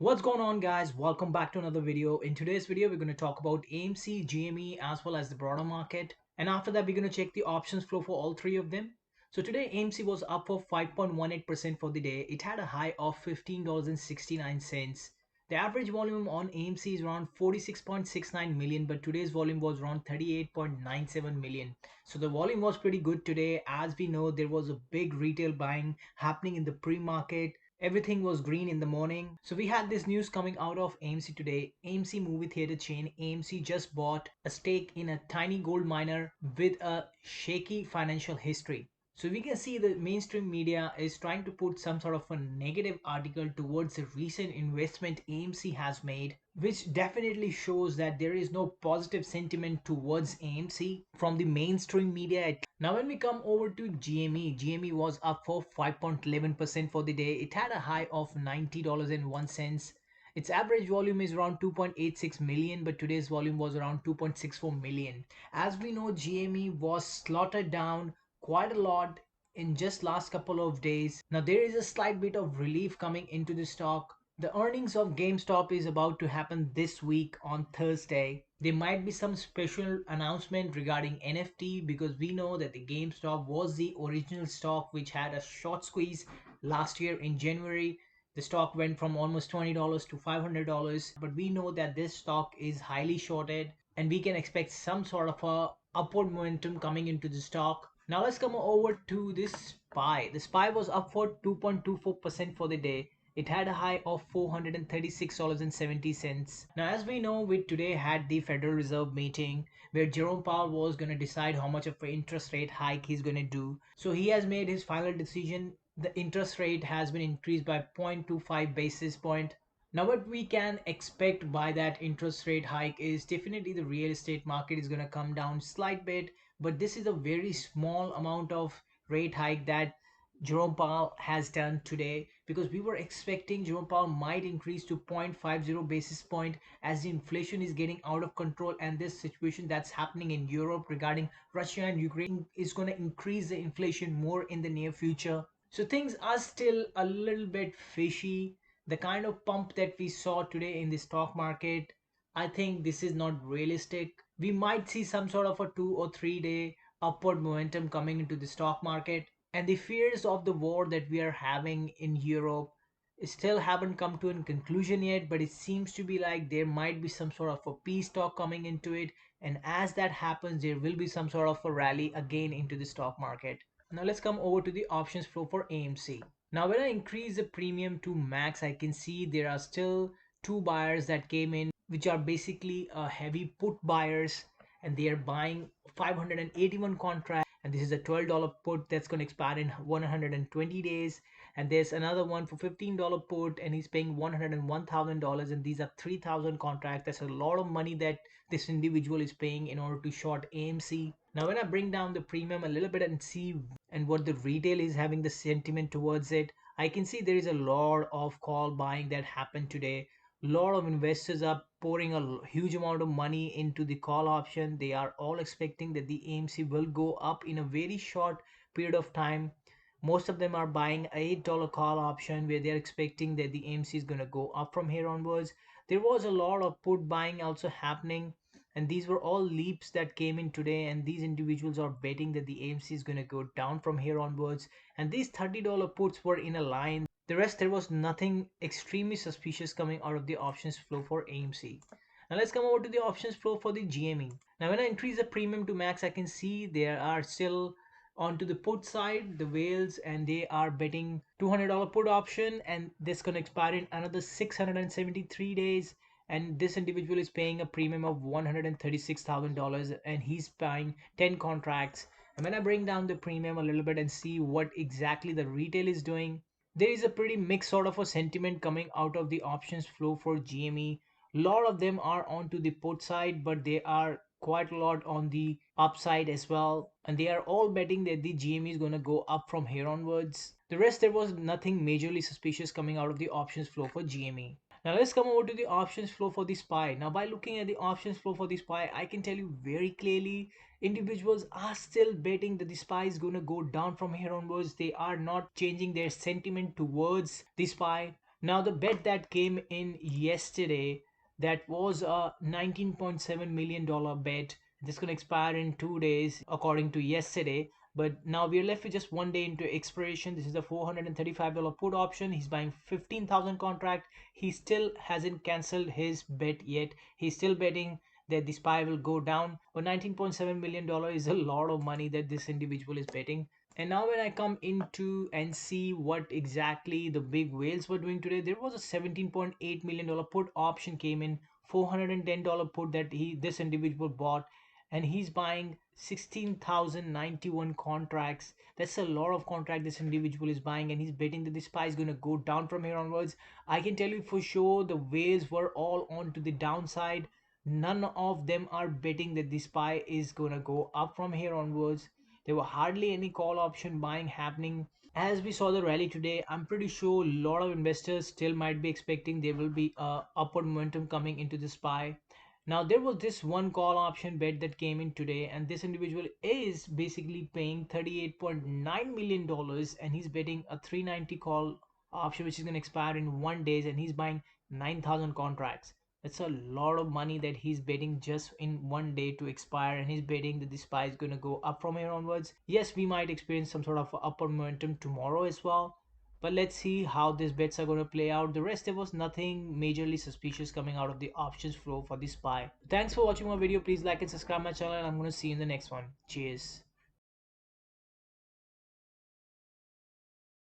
What's going on, guys? Welcome back to another video. In today's video we're going to talk about AMC, GME, as well as the broader market, and after that we're going to check the options flow for all three of them. So today AMC was up for 5.18% for the day. It had a high of $15.69. The average volume on AMC is around 46.69 million, but today's volume was around 38.97 million. So the volume was pretty good today. As we know, there was a big retail buying happening in the pre-market. Everything was green in the morning. So we had this news coming out of AMC today. AMC movie theater chain AMC just bought a stake in a tiny gold miner with a shaky financial history. So we can see the mainstream media is trying to put some sort of a negative article towards the recent investment AMC has made, which definitely shows that there is no positive sentiment towards AMC from the mainstream media. Now when we come over to GME, GME was up for 5.11% for the day. It had a high of $90.01. Its average volume is around 2.86 million, but today's volume was around 2.64 million. As we know, GME was slaughtered down quite a lot in just last couple of days. Now there is a slight bit of relief coming into the stock. The earnings of GameStop is about to happen this week on Thursday. There might be some special announcement regarding NFT because we know that the GameStop was the original stock which had a short squeeze last year in January. The stock went from almost $20 to $500, but we know that this stock is highly shorted and we can expect some sort of a upward momentum coming into the stock. Now let's come over to this SPY. The SPY was up for 2.24% for the day. It had a high of $436.70. Now, as we know, we today had the Federal Reserve meeting where Jerome Powell was going to decide how much of an interest rate hike he's going to do. So he has made his final decision. The interest rate has been increased by 0.25 basis point. Now, what we can expect by that interest rate hike is definitely the real estate market is going to come down slight bit, but this is a very small amount of rate hike that Jerome Powell has done today, because we were expecting Jerome Powell might increase to 0.50 basis point as the inflation is getting out of control, and this situation that's happening in Europe regarding Russia and Ukraine is going to increase the inflation more in the near future. So things are still a little bit fishy. The kind of pump that we saw today in the stock market, I think this is not realistic. We might see some sort of a 2 or 3 day upward momentum coming into the stock market, and the fears of the war that we are having in Europe still haven't come to a conclusion yet, but it seems to be like there might be some sort of a peace talk coming into it, and as that happens there will be some sort of a rally again into the stock market. Now let's come over to the options flow for AMC. Now when I increase the premium to max, I can see there are still two buyers that came in, which are basically heavy put buyers, and they are buying 581 contracts, and this is a $12 put that's going to expire in 120 days, and there's another one for $15 put and he's paying $101,000, and these are 3,000 contracts. That's a lot of money that this individual is paying in order to short AMC. Now when I bring down the premium a little bit and see and what the retail is having the sentiment towards it, I can see there is a lot of call buying that happened today. A lot of investors are pouring a huge amount of money into the call option. They are all expecting that the AMC will go up in a very short period of time. Most of them are buying a $8 call option where they're expecting that the AMC is going to go up from here onwards. There was a lot of put buying also happening, and these were all leaps that came in today, and these individuals are betting that the AMC is going to go down from here onwards, and these $30 puts were in a line. The rest, there was nothing extremely suspicious coming out of the options flow for AMC. Now let's come over to the options flow for the GME. Now when I increase the premium to max, I can see there are still onto the put side the whales, and they are betting $200 put option, and this can expire in another 673 days, and this individual is paying a premium of $136,000 and he's buying 10 contracts. And when I bring down the premium a little bit and see what exactly the retail is doing, there is a pretty mixed sort of a sentiment coming out of the options flow for GME. A lot of them are onto the put side, but they are quite a lot on the upside as well, and they are all betting that the GME is going to go up from here onwards. The rest, there was nothing majorly suspicious coming out of the options flow for GME. Now let's come over to the options flow for the SPY. Now by looking at the options flow for the SPY, I can tell you very clearly individuals are still betting that the SPY is going to go down from here onwards. They are not changing their sentiment towards the SPY. Now the bet that came in yesterday, that was a $19.7 million bet. This going to expire in 2 days according to yesterday. But now we are left with just 1 day into expiration. This is the $435 put option. He's buying 15,000 contract. He still hasn't cancelled his bet yet. He's still betting that the SPY will go down. But $19.7 million is a lot of money that this individual is betting. And now when I come into and see what exactly the big whales were doing today, there was a $17.8 million put option came in, $410 put that this individual bought, and he's buying 16,091 contracts. That's a lot of contract this individual is buying, and he's betting that the SPY is gonna go down from here onwards. I can tell you for sure the whales were all on to the downside. None of them are betting that the SPY is gonna go up from here onwards. There were hardly any call option buying happening. As we saw the rally today, I'm pretty sure a lot of investors still might be expecting there will be a upward momentum coming into the SPY. Now there was this one call option bet that came in today, and this individual is basically paying $38.9 million, and he's betting a 390 call option which is going to expire in 1 day, and he's buying 9,000 contracts. That's a lot of money that he's betting just in 1 day to expire, and he's betting that the SPY is going to go up from here onwards. Yes, we might experience some sort of upper momentum tomorrow as well, but let's see how these bets are going to play out. The rest, there was nothing majorly suspicious coming out of the options flow for the SPY. Thanks for watching my video. Please like and subscribe my channel, and I'm going to see you in the next one. Cheers.